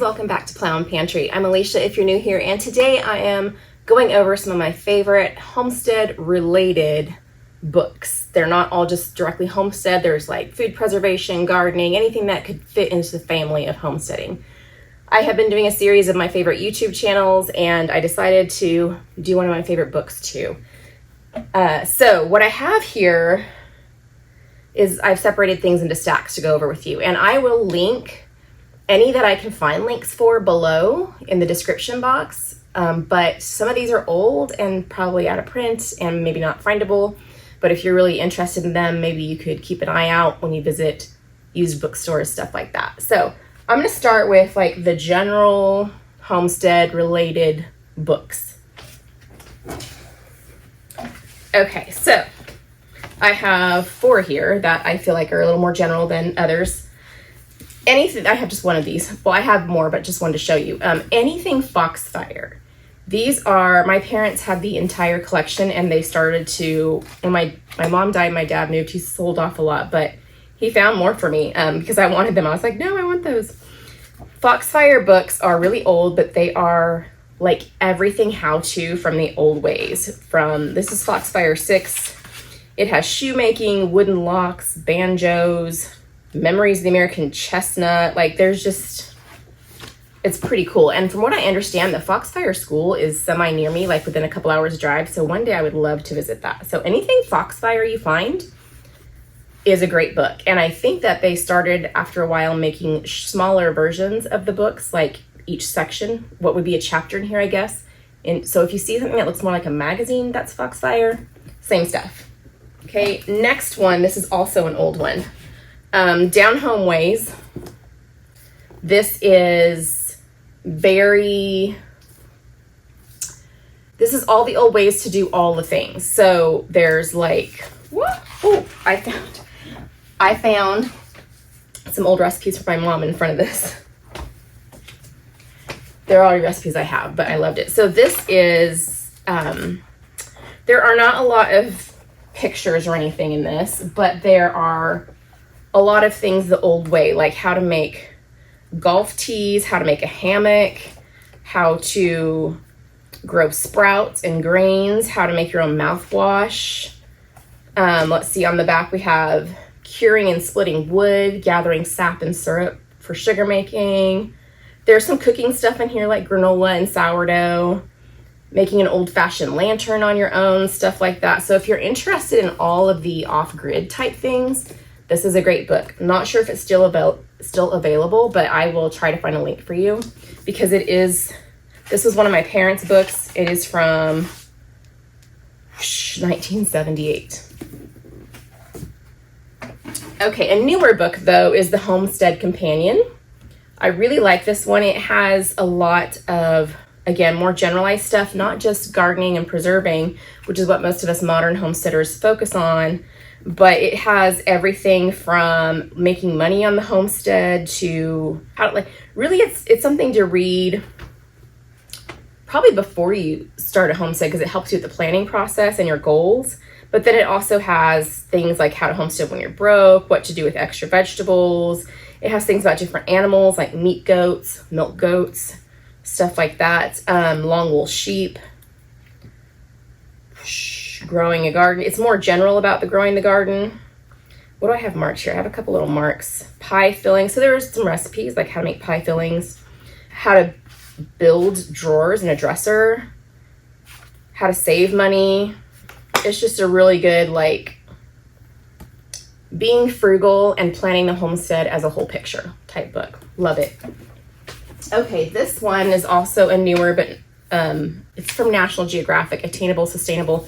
Welcome back to Plow and Pantry. I'm Alicia if you're new here, and today I am going over some of my favorite homestead related books. They're not all just directly homestead. There's like food preservation, gardening, anything that could fit into the family of homesteading. I have been doing a series of my favorite YouTube channels, and I decided to do one of my favorite books too. So what I have here is I've separated things into stacks to go over with you, and I will link any that I can find links for below in the description box, but some of these are old and probably out of print and maybe not findable, but if you're really interested in them, maybe you could keep an eye out when you visit used bookstores, stuff like that. So I'm going to start with like the general homestead related books. Okay, so I have 4 here that I feel like are a little more general than others. Anything, I have just one of these. Well, I have more, but just one to show you. Anything Foxfire. These are, my parents had the entire collection, and they started to, when my mom died, my dad moved, he sold off a lot, but he found more for me because I wanted them. I was like, no, I want those. Foxfire books are really old, but they are like everything how-to from the old ways. This is Foxfire 6. It has shoemaking, wooden locks, banjos, Memories of the American Chestnut. Like there's just, it's pretty cool. And from what I understand, the Foxfire School is semi near me, like within a couple hours drive. So one day I would love to visit that. So anything Foxfire you find is a great book. And I think that they started after a while making smaller versions of the books, like each section, what would be a chapter in here, I guess. And so if you see something that looks more like a magazine, that's Foxfire, same stuff. Okay, next one, this is also an old one. Down Home Ways. This is all the old ways to do all the things. So there's like, I found some old recipes for my mom in front of this. They're already recipes I have, but I loved it. So this is, there are not a lot of pictures or anything in this, but there are a lot of things the old way, like how to make golf tees, how to make a hammock, how to grow sprouts and grains, how to make your own mouthwash. Let's see, on the back we have curing and splitting wood, gathering sap and syrup for sugar making. There's some cooking stuff in here like granola and sourdough, making an old-fashioned lantern on your own, stuff like that. So if you're interested in all of the off-grid type things, this is a great book. Not sure if it's still available, but I will try to find a link for you because this was one of my parents' books. It is from 1978. Okay, a newer book though is the Homestead Companion. I really like this one. It has a lot of, again, more generalized stuff, not just gardening and preserving, which is what most of us modern homesteaders focus on, but it has everything from making money on the homestead to how, like, really it's something to read probably before you start a homestead because it helps you with the planning process and your goals. But then it also has things like how to homestead when you're broke, what to do with extra vegetables. It has things about different animals like meat goats, milk goats, stuff like that, long wool sheep, growing a garden. It's more general about growing the garden. What do I have marked here? I have a couple little marks. Pie fillings. So there's some recipes like how to make pie fillings, how to build drawers in a dresser, how to save money. It's just a really good, like, being frugal and planning the homestead as a whole picture type book. Love it. Okay, this one is also a newer, but it's from National Geographic, Attainable, Sustainable.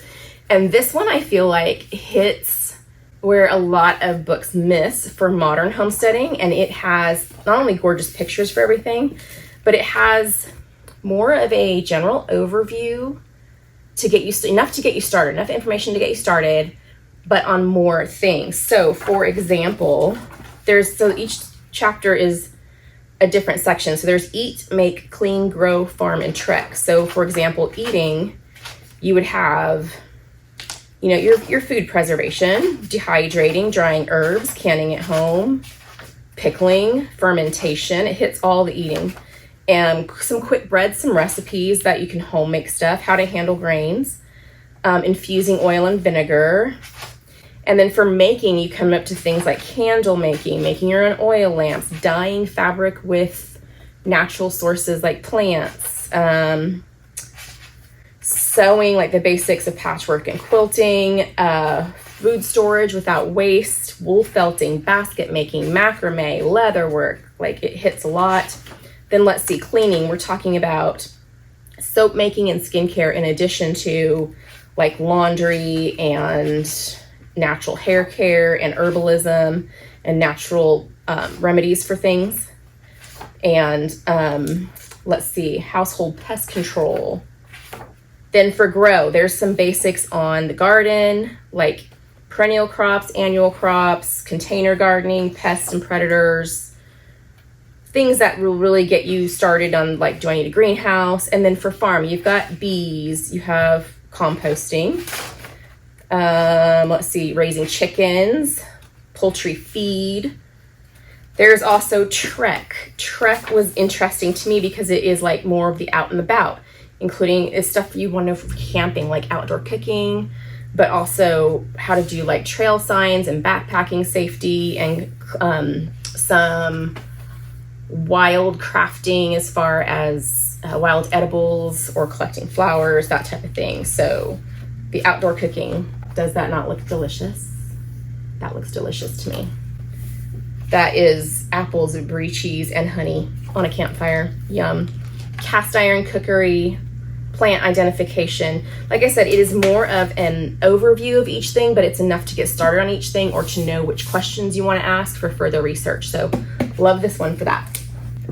And this one I feel like hits where a lot of books miss for modern homesteading. And it has not only gorgeous pictures for everything, but it has more of a general overview to get you enough to get you started, enough information to get you started, but on more things. So for example, each chapter is a different section. So there's eat, make, clean, grow, farm, and trek. So for example, eating, you would have you know, your food preservation, dehydrating, drying herbs, canning at home, pickling, fermentation. It hits all the eating. And some quick breads, some recipes that you can home make stuff, how to handle grains, infusing oil and vinegar. And then for making, you come up to things like candle making, making your own oil lamps, dyeing fabric with natural sources like plants, sewing, like the basics of patchwork and quilting, food storage without waste, wool felting, basket making, macrame, leather work. Like it hits a lot. Then let's see, cleaning. We're talking about soap making and skincare in addition to like laundry and natural hair care and herbalism and natural remedies for things. And let's see, household pest control. Then for grow, there's some basics on the garden, like perennial crops, annual crops, container gardening, pests and predators, things that will really get you started on like, do I need a greenhouse? And then for farm, you've got bees, you have composting, let's see, raising chickens, poultry feed. There's also trek. Trek was interesting to me because it is like more of the out and about, including stuff you want to know for camping, like outdoor cooking, but also how to do like trail signs and backpacking safety and some wild crafting as far as wild edibles or collecting flowers, that type of thing. So the outdoor cooking, does that not look delicious? That looks delicious to me. That is apples, brie cheese, and honey on a campfire. Yum. Cast iron cookery, plant identification. Like I said, it is more of an overview of each thing, but it's enough to get started on each thing or to know which questions you want to ask for further research. So love this one for that.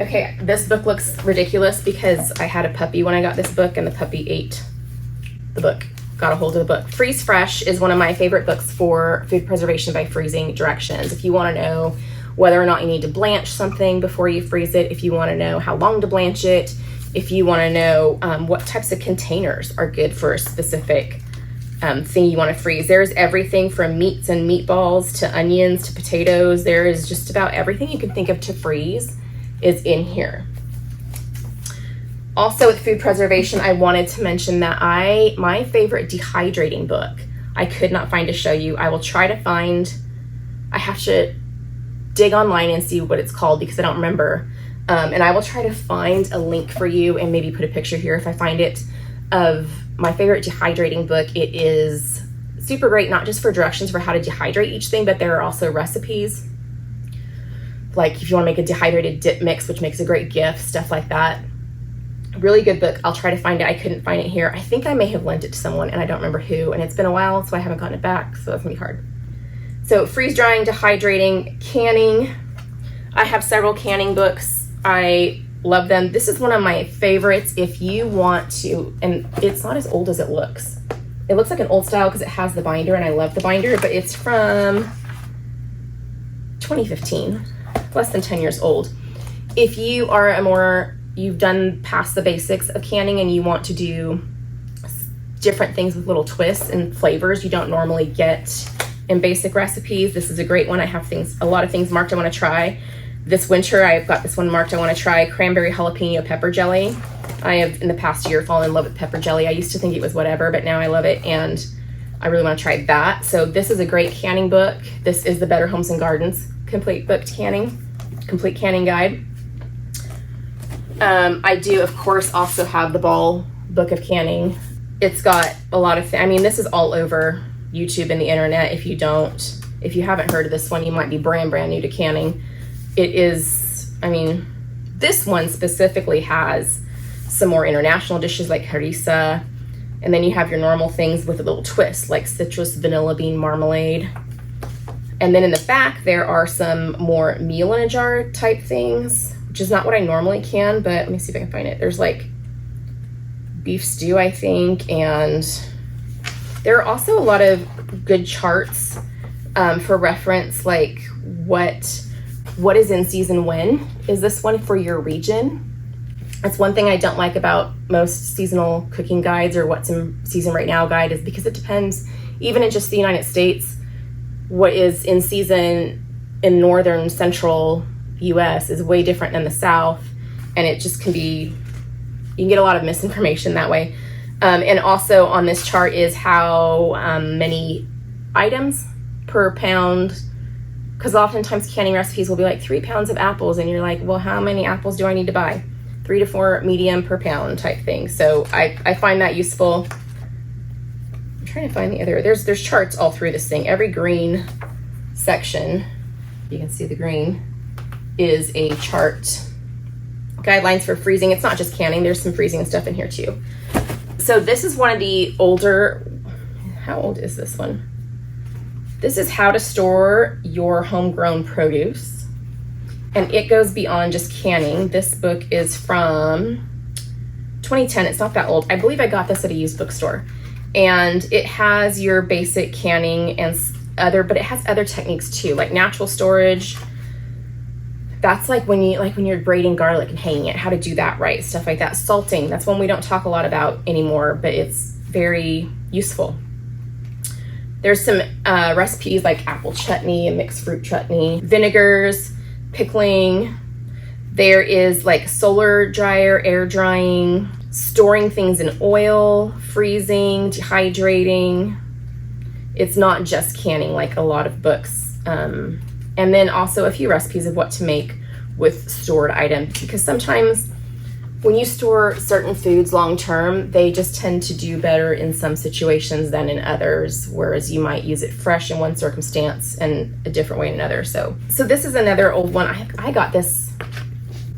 Okay, this book looks ridiculous because I had a puppy when I got this book and the puppy ate the book, got a hold of the book. Freeze Fresh is one of my favorite books for food preservation by freezing directions. If you want to know whether or not you need to blanch something before you freeze it, if you want to know how long to blanch it, if you want to know what types of containers are good for a specific thing you want to freeze. There's everything from meats and meatballs to onions to potatoes. There is just about everything you can think of to freeze is in here. Also with food preservation, I wanted to mention that my favorite dehydrating book, I could not find to show you. I will try to find, I have to dig online and see what it's called because I don't remember. And I will try to find a link for you and maybe put a picture here if I find it of my favorite dehydrating book. It is super great, not just for directions for how to dehydrate each thing, but there are also recipes. Like if you want to make a dehydrated dip mix, which makes a great gift, stuff like that. Really good book. I'll try to find it. I couldn't find it here. I think I may have lent it to someone and I don't remember who, and it's been a while, so I haven't gotten it back, so that's gonna be hard. So freeze drying, dehydrating, canning. I have several canning books. I love them. This is one of my favorites if you want to, and it's not as old as it looks. It looks like an old style because it has the binder and I love the binder, but it's from 2015, less than 10 years old. If you are you've done past the basics of canning and you want to do different things with little twists and flavors you don't normally get in basic recipes, this is a great one. I have a lot of things marked I want to try. This winter, I've got this one marked I want to try, cranberry jalapeno pepper jelly. I have in the past year fallen in love with pepper jelly. I used to think it was whatever, but now I love it and I really want to try that. So this is a great canning book. This is the Better Homes and Gardens complete canning guide. I do, of course, also have the Ball Book of Canning. It's got a lot of I mean, this is all over YouTube and the internet. If you haven't heard of this one, you might be brand new to canning. It is, I mean, this one specifically has some more international dishes like harissa, and then you have your normal things with a little twist like citrus vanilla bean marmalade. And then in the back, there are some more meal in a jar type things, which is not what I normally can, but let me see if I can find it. There's like beef stew, I think, and there are also a lot of good charts for reference, like what is in season when. Is this one for your region? That's one thing I don't like about most seasonal cooking guides or what's in season right now guide is because it depends even in just the United States, what is in season in northern central US is way different than the South. And it just can be, you can get a lot of misinformation that way. And also on this chart is how many items per pound, because oftentimes canning recipes will be like 3 pounds of apples, and you're like, well, how many apples do I need to buy? 3 to 4 medium per pound type thing. So I find that useful. I'm trying to find the other, there's charts all through this thing. Every green section, you can see the green, is a chart. Guidelines for freezing. It's not just canning, there's some freezing stuff in here too. So this is one of the older, how old is this one? This is how to store your homegrown produce. And it goes beyond just canning. This book is from 2010. It's not that old. I believe I got this at a used bookstore. And it has your basic canning and but it has other techniques too, like natural storage. That's like when you're braiding garlic and hanging it, how to do that right, stuff like that. Salting, that's one we don't talk a lot about anymore, but it's very useful. There's some recipes like apple chutney and mixed fruit chutney, vinegars, pickling. There is like solar dryer, air drying, storing things in oil, freezing, dehydrating. It's not just canning like a lot of books. And then also a few recipes of what to make with stored items, because sometimes when you store certain foods long term, they just tend to do better in some situations than in others, whereas you might use it fresh in one circumstance and a different way in another. So this is another old one. I got this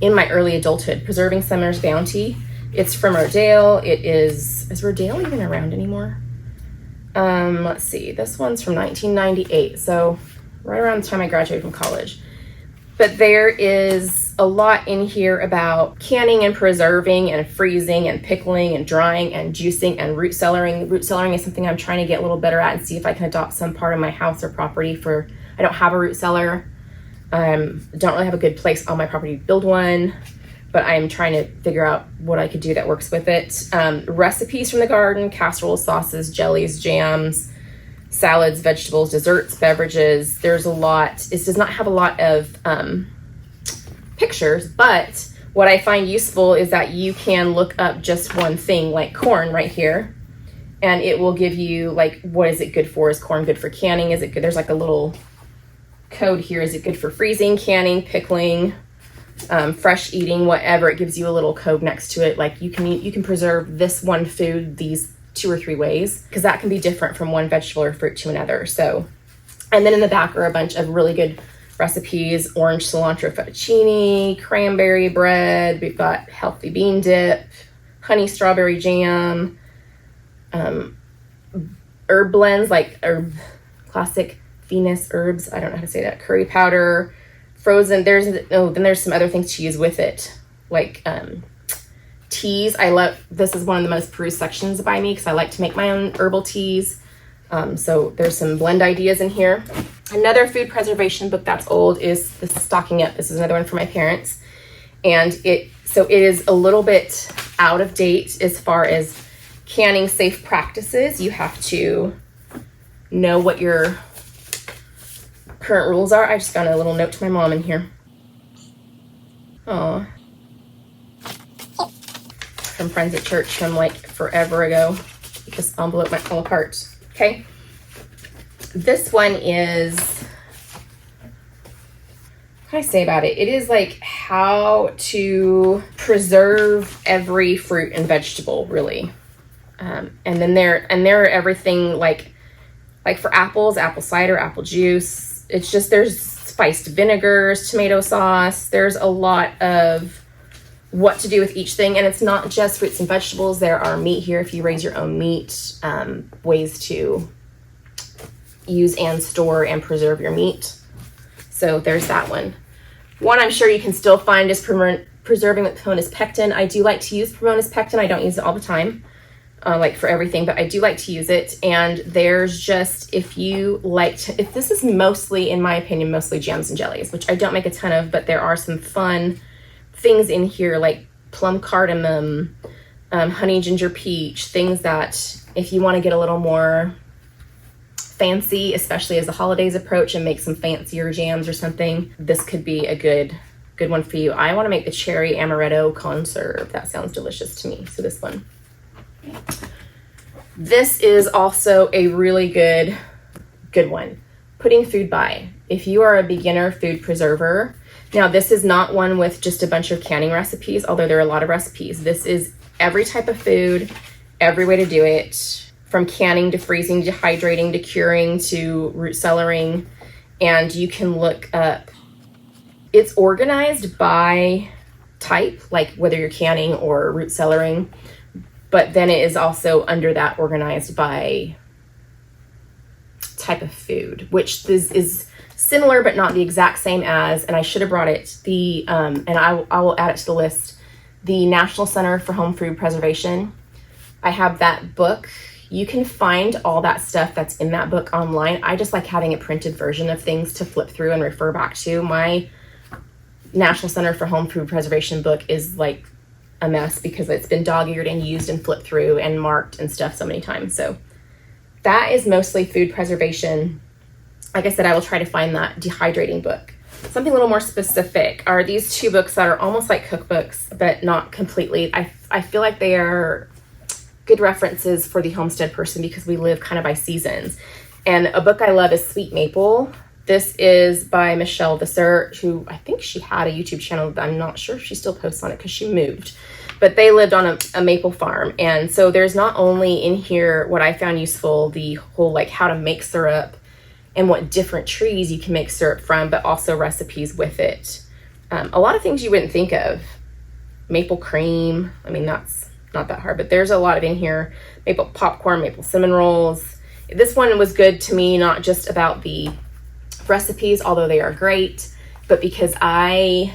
in my early adulthood, Preserving Summer's Bounty. It's from Rodale. Is Rodale even around anymore? Let's see, this one's from 1998, so right around the time I graduated from college. But there is a lot in here about canning and preserving and freezing and pickling and drying and juicing and root cellaring. Root cellaring is something I'm trying to get a little better at and see if I can adopt some part of my house or property for, I don't have a root cellar. Don't really have a good place on my property to build one, but I'm trying to figure out what I could do that works with it. Recipes from the garden, casseroles, sauces, jellies, jams, salads, vegetables, desserts, beverages. There's a lot. This does not have a lot of pictures, but what I find useful is that you can look up just one thing, like corn right here, and it will give you like, what is it good for? Is corn good for canning? Is it good? There's like a little code here. Is it good for freezing, canning, pickling, fresh eating, whatever? It gives you a little code next to it. Like you can preserve this one food these 2 or 3 ways, because that can be different from one vegetable or fruit to another. So, and then in the back are a bunch of really good recipes: orange cilantro fettuccine, cranberry bread. We've got healthy bean dip, honey strawberry jam, herb blends like classic Venus herbs. I don't know how to say that. Curry powder, frozen. Then there's some other things to use with it, like teas. This is one of the most perused sections by me because I like to make my own herbal teas. So there's some blend ideas in here. Another food preservation book that's old is this Stocking Up. This is another one for my parents. And it is a little bit out of date as far as canning safe practices. You have to know what your current rules are. I just found a little note to my mom in here. Aw. From friends at church from like forever ago. This envelope might fall apart. Okay. This one is, what can I say about it? It is like how to preserve every fruit and vegetable, really. And there are everything like for apples, apple cider, apple juice. It's just, there's spiced vinegars, tomato sauce. There's a lot of what to do with each thing. And it's not just fruits and vegetables. There are meat here if you raise your own meat, ways to use and store and preserve your meat. So there's that one. One I'm sure you can still find is preserving with Pomona's pectin. I do like to use Pomona's pectin. I don't use it all the time, like for everything, but I do like to use it. And there's just, if this is mostly, in my opinion, mostly jams and jellies, which I don't make a ton of, but there are some fun things in here like plum cardamom, honey ginger peach, things that if you want to get a little more fancy, especially as the holidays approach and make some fancier jams or something, this could be a good one for you. I want to make the cherry amaretto conserve. That sounds delicious to me. So this one. This is also a really good one. Putting food by. If you are a beginner food preserver, now this is not one with just a bunch of canning recipes, although there are a lot of recipes. This is every type of food, every way to do it, from canning to freezing, dehydrating to curing to root cellaring. And you can look up, it's organized by type, like whether you're canning or root cellaring, but then it is also under that organized by type of food, which is similar but not the exact same as, and I should have brought it, and I will add it to the list, the National Center for Home Food Preservation. I have that book. You can find all that stuff that's in that book online. I just like having a printed version of things to flip through and refer back to. My National Center for Home Food Preservation book is like a mess because it's been dog-eared and used and flipped through and marked and stuff so many times. So that is mostly food preservation. Like I said, I will try to find that dehydrating book. Something a little more specific are these two books that are almost like cookbooks, but not completely. I feel like they are good references for the homestead person because we live kind of by seasons. And a book I love is Sweet Maple. This is by Michelle Visser, who I think she had a YouTube channel. I'm not sure if she still posts on it because she moved. But they lived on a maple farm. And so there's not only in here what I found useful, the whole like how to make syrup and what different trees you can make syrup from, but also recipes with it. A lot of things you wouldn't think of. Maple cream. I mean, that's not that hard, but there's a lot of in here. Maple popcorn, maple cinnamon rolls. This one was good to me, not just about the recipes, although they are great, but because I'm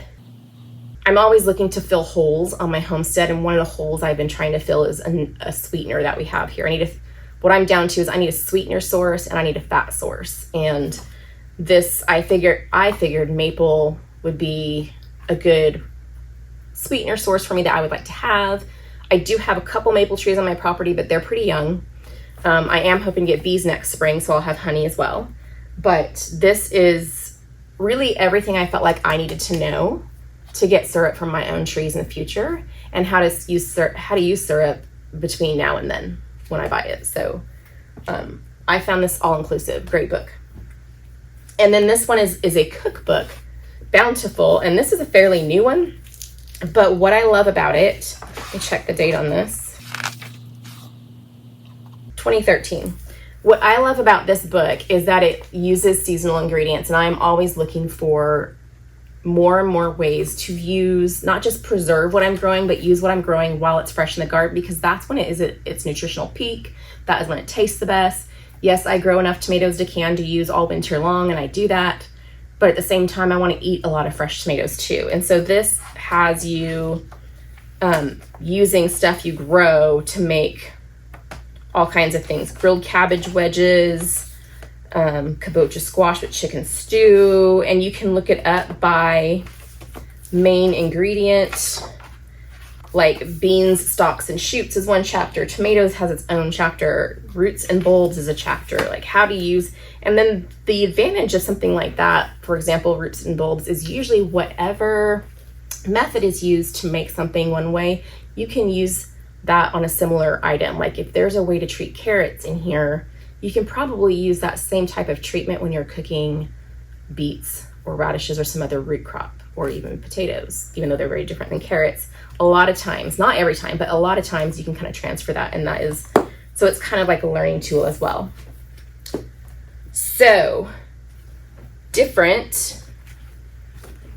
always looking to fill holes on my homestead, and one of the holes I've been trying to fill is a sweetener that we have here. What I'm down to is I need a sweetener source and I need a fat source, and this I figured maple would be a good sweetener source for me that I would like to have. I do have a couple maple trees on my property, but they're pretty young. I am hoping to get bees next spring, so I'll have honey as well. But this is really everything I felt like I needed to know to get syrup from my own trees in the future, and how to use syrup between now and then when I buy it. So I found this all-inclusive. Great book. And then this one is a cookbook, Bountiful, and this is a fairly new one. But what I love about it, let me check the date on this, 2013. What I love about this book is that it uses seasonal ingredients, and I'm always looking for more and more ways to use, not just preserve what I'm growing, but use what I'm growing while it's fresh in the garden, because that's when it is at its nutritional peak. That is when it tastes the best. Yes, I grow enough tomatoes to can to use all winter long, and I do that. But at the same time, I want to eat a lot of fresh tomatoes too. And so this has you using stuff you grow to make all kinds of things. Grilled cabbage wedges, kabocha squash with chicken stew, and you can look it up by main ingredient. Like beans, stalks, and shoots is one chapter. Tomatoes has its own chapter. Roots and bulbs is a chapter. Like how to use, and then the advantage of something like that, for example, roots and bulbs, is usually whatever method is used to make something one way, you can use that on a similar item. Like if there's a way to treat carrots in here, you can probably use that same type of treatment when you're cooking beets or radishes or some other root crop, or even potatoes, even though they're very different than carrots. A lot of times, not every time, but a lot of times you can kind of transfer that, and that is, so it's kind of like a learning tool as well. So, different.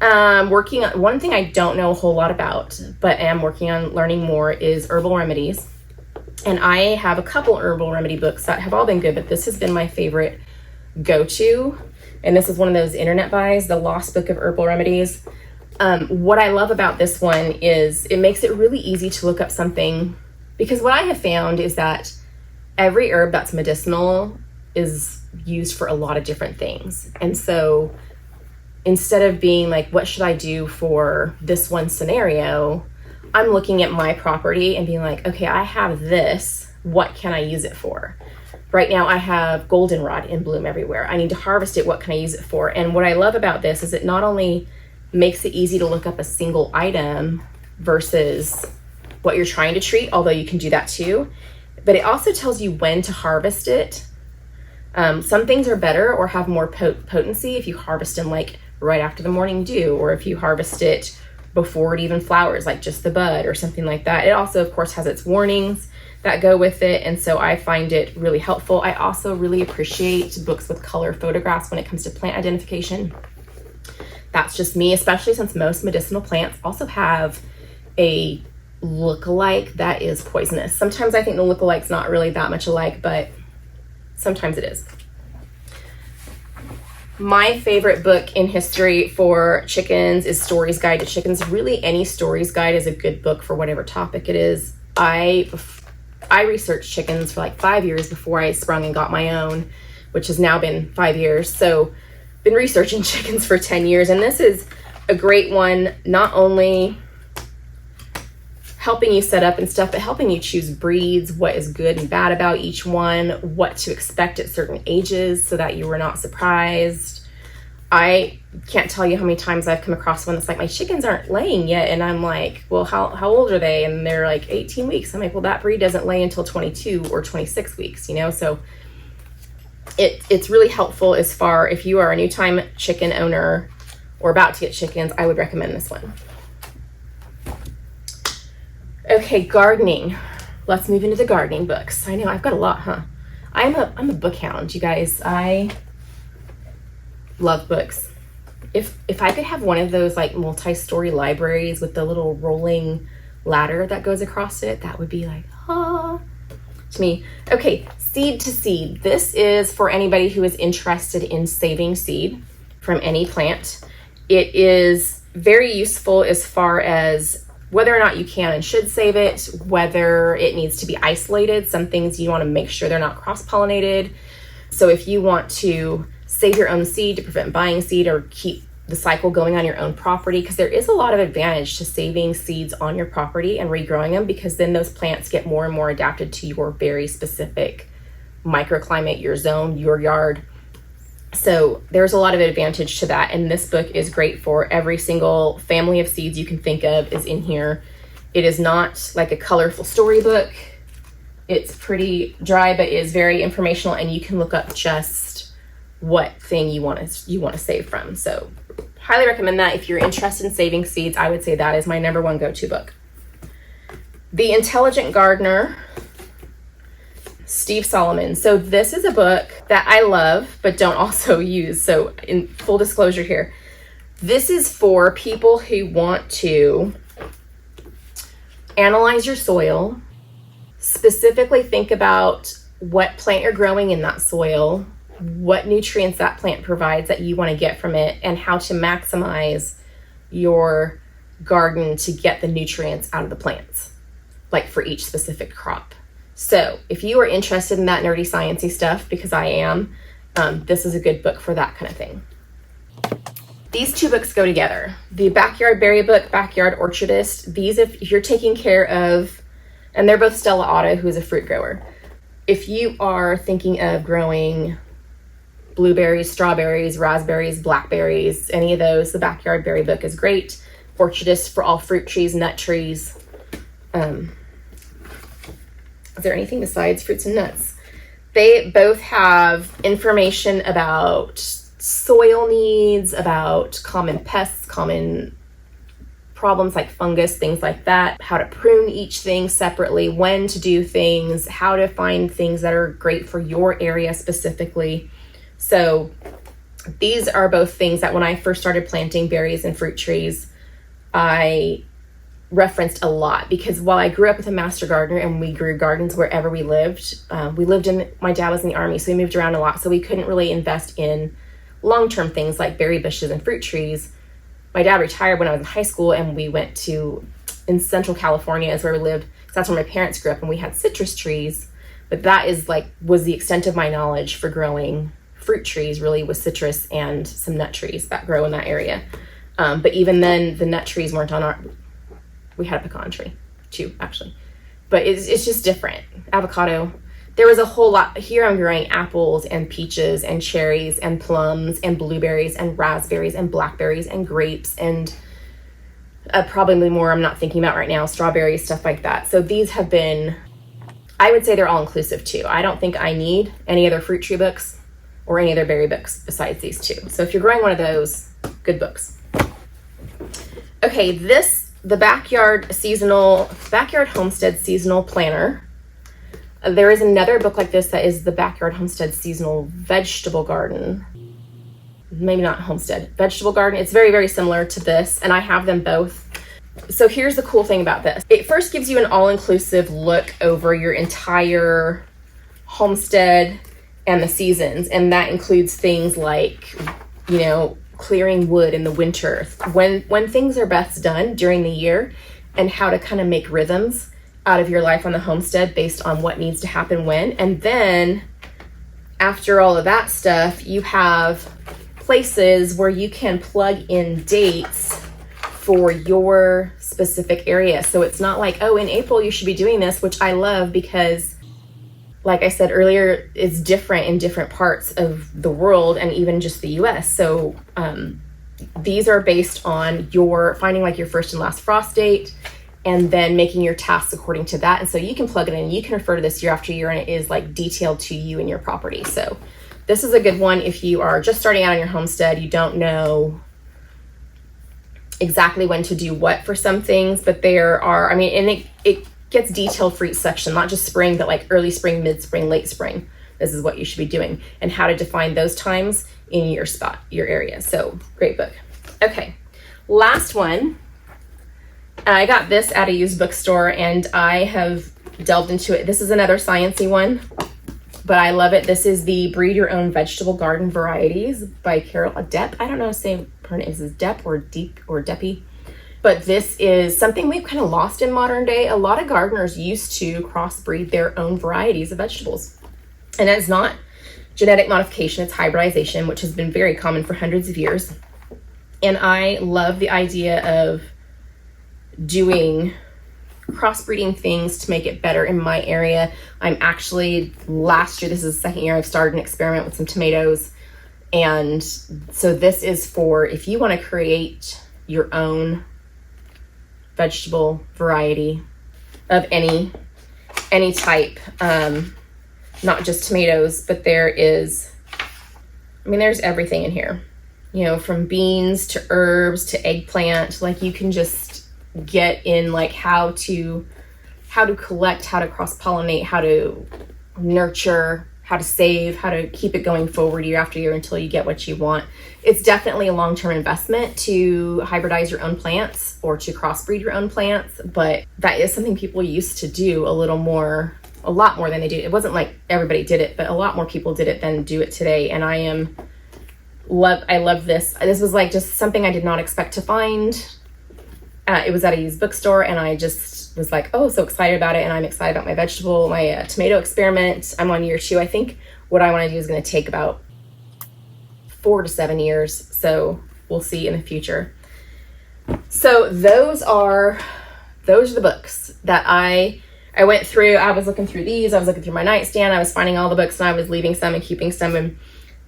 Working on, one thing I don't know a whole lot about, but am working on learning more, is Herbal Remedies. And I have a couple Herbal Remedy books that have all been good, but this has been my favorite go-to. And this is one of those internet buys, the Lost Book of Herbal Remedies. What I love about this one is it makes it really easy to look up something, because what I have found is that every herb that's medicinal is used for a lot of different things. And so instead of being like, what should I do for this one scenario, I'm looking at my property and being like, okay, I have this, what can I use it for? Right now I have goldenrod in bloom everywhere. I need to harvest it. What can I use it for? And what I love about this is it not only makes it easy to look up a single item versus what you're trying to treat, although you can do that too, but it also tells you when to harvest it. Some things are better or have more potency if you harvest them like right after the morning dew, or if you harvest it before it even flowers, like just the bud or something like that. It also, of course, has its warnings that go with it, and so I find it really helpful. I also really appreciate books with color photographs when it comes to plant identification. That's just me, especially since most medicinal plants also have a look-alike that is poisonous. Sometimes I think the look-alike's not really that much alike, but sometimes it is. My favorite book in history for chickens is Stories Guide to Chickens. Really, any Stories Guide is a good book for whatever topic it is. I researched chickens for like 5 years before I sprung and got my own, which has now been 5 years. So been researching chickens for 10 years. And this is a great one, not only helping you set up and stuff, but helping you choose breeds, what is good and bad about each one, what to expect at certain ages so that you were not surprised. I can't tell you how many times I've come across one that's like, my chickens aren't laying yet. And I'm like, well, how old are they? And they're like 18 weeks. I'm like, well, that breed doesn't lay until 22 or 26 weeks, you know? So it's really helpful as far, if you are a new time chicken owner or about to get chickens, I would recommend this one. Okay, gardening. Let's move into the gardening books. I know I've got a lot, huh? I'm a book hound, you guys. I love books. If I could have one of those like multi-story libraries with the little rolling ladder that goes across it, that would be like, to me. Okay, seed to seed. This is for anybody who is interested in saving seed from any plant. It is very useful as far as whether or not you can and should save it, whether it needs to be isolated. Some things you want to make sure they're not cross-pollinated. So if you want to save your own seed to prevent buying seed or keep the cycle going on your own property, because there is a lot of advantage to saving seeds on your property and regrowing them, because then those plants get more and more adapted to your very specific microclimate, your zone, your yard. So there's a lot of advantage to that, and this book is great for every single family of seeds you can think of is in here. It is not like a colorful storybook. It's pretty dry, but is very informational, and you can look up just what thing you want to save from. So highly recommend that. If you're interested in saving seeds, I would say that is my number one go-to book. The Intelligent Gardener, Steve Solomon. So this is a book that I love, but don't also use. So in full disclosure here, this is for people who want to analyze your soil, specifically think about what plant you're growing in that soil, what nutrients that plant provides that you want to get from it, and how to maximize your garden to get the nutrients out of the plants, like for each specific crop. So if you are interested in that nerdy sciencey stuff, because I am, this is a good book for that kind of thing. These two books go together. The Backyard Berry book, Backyard Orchardist. These, if you're taking care of, and they're both Stella Otto, who is a fruit grower. If you are thinking of growing blueberries, strawberries, raspberries, blackberries, any of those, the Backyard Berry book is great. Orchardist for all fruit trees, nut trees. Is there anything besides fruits and nuts? They both have information about soil needs, about common pests, common problems like fungus, things like that, how to prune each thing separately, when to do things, how to find things that are great for your area specifically. So these are both things that when I first started planting berries and fruit trees, I referenced a lot, because while I grew up with a master gardener and we grew gardens wherever we lived my dad was in the Army, so we moved around a lot, so we couldn't really invest in long-term things like berry bushes and fruit trees. My dad retired when I was in high school, and we went in Central California is where we lived, because that's where my parents grew up, and we had citrus trees, but that was the extent of my knowledge for growing fruit trees, really, was citrus and some nut trees that grow in that area. But even then, the nut trees weren't on we had a pecan tree too, actually, but it's just different. Avocado, there was a whole lot. Here I'm growing apples and peaches and cherries and plums and blueberries and raspberries and blackberries and grapes and probably more I'm not thinking about right now, strawberries, stuff like that. So these have been, I would say they're all inclusive too. I don't think I need any other fruit tree books or any other berry books besides these two. So if you're growing one of those, good books. Okay, the Backyard Homestead Seasonal Planner. There is another book like this that is the Backyard Homestead Seasonal Vegetable Garden. Maybe not Homestead, Vegetable Garden. It's very, very similar to this, and I have them both. So here's the cool thing about this. It first gives you an all-inclusive look over your entire homestead and the seasons, and that includes things like, you know, clearing wood in the winter, when things are best done during the year, and how to kind of make rhythms out of your life on the homestead based on what needs to happen when. And then after all of that stuff, you have places where you can plug in dates for your specific area. So it's not like, oh, in April you should be doing this, which I love because, like I said earlier, it's different in different parts of the world and even just the US. So these are based on your finding like your first and last frost date and then making your tasks according to that. And so you can plug it in, you can refer to this year after year, and it is like detailed to you and your property. So this is a good one if you are just starting out on your homestead, you don't know exactly when to do what for some things, but there are, I mean, and it gets detailed for each section, not just spring, but like early spring, mid-spring, late spring. This is what you should be doing and how to define those times in your spot, your area. So great book. Okay, last one. I got this at a used bookstore and I have delved into it. This is another sciencey one, but I love it. This is the Breed Your Own Vegetable Garden Varieties by Carol Depp. I don't know if her name is Depp or Deep or Deppy, but this is something we've kind of lost in modern day. A lot of gardeners used to crossbreed their own varieties of vegetables. And it's not genetic modification, it's hybridization, which has been very common for hundreds of years. And I love the idea of doing crossbreeding things to make it better in my area. I'm actually, last year, this is the second year I've started an experiment with some tomatoes. And so this is for if you want to create your own vegetable variety of any type, not just tomatoes, but there's everything in here, you know, from beans to herbs to eggplant. Like you can just get in like how to collect, how to cross-pollinate, how to nurture, how to save, how to keep it going forward year after year until you get what you want. It's definitely a long-term investment to hybridize your own plants or to crossbreed your own plants, but that is something people used to do a lot more than they do. It wasn't like everybody did it, but a lot more people did it than do it today. And I love this. This was like just something I did not expect to find. It was at a used bookstore and I just was like, oh, so excited about it. And I'm excited about my tomato experiment. I'm on year 2. I think what I want to do is going to take about 4 to 7 years. So we'll see in the future. So those are the books that I went through. I was looking through these. I was looking through my nightstand. I was finding all the books and I was leaving some and keeping some, and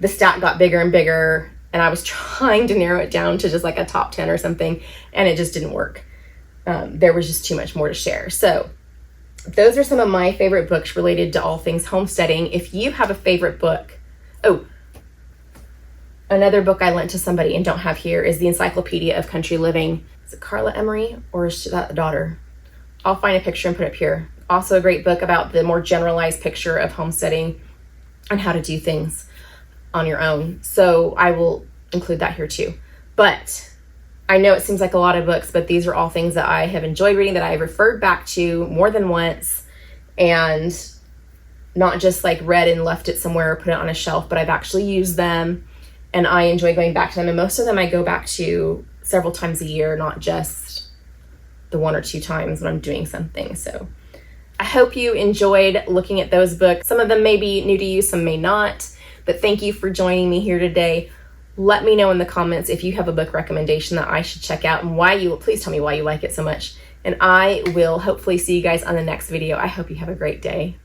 the stack got bigger and bigger. And I was trying to narrow it down to just like a top 10 or something, and it just didn't work. There was just too much more to share. So those are some of my favorite books related to all things homesteading. If you have a favorite book, another book I lent to somebody and don't have here is the Encyclopedia of Country Living. Is it Carla Emery or is that the daughter? I'll find a picture and put it up here. Also a great book about the more generalized picture of homesteading and how to do things on your own. So I will include that here too. But I know it seems like a lot of books, but these are all things that I have enjoyed reading, that I have referred back to more than once, and not just like read and left it somewhere or put it on a shelf, but I've actually used them and I enjoy going back to them. And most of them I go back to several times a year, not just the 1 or 2 times when I'm doing something. So I hope you enjoyed looking at those books. Some of them may be new to you, some may not. But thank you for joining me here today. Let me know in the comments if you have a book recommendation that I should check out and please tell me why you like it so much. And I will hopefully see you guys on the next video. I hope you have a great day.